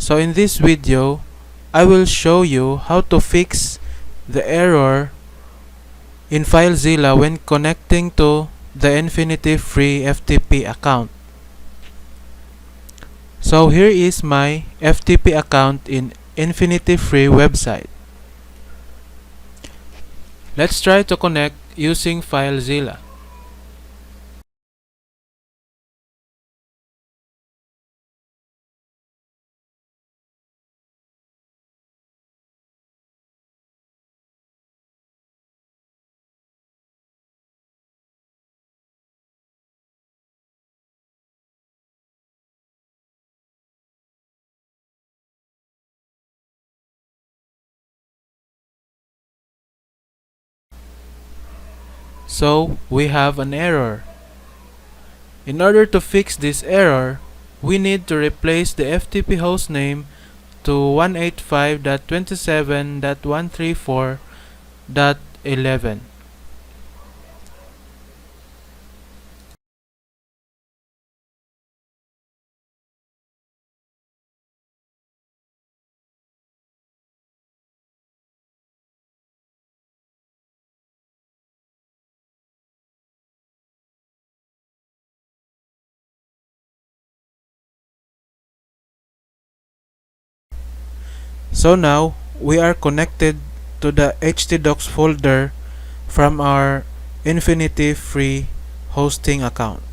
So in this video, I will show you how to fix the error in Filezilla when connecting to the Infinityfree FTP account. So here is my FTP account in Infinityfree website. Let's try to connect using Filezilla. So we have an error. In order to fix this error, we need to replace the FTP hostname to 185.27.134.11. So now we are connected to the htdocs folder from our Infinityfree hosting account.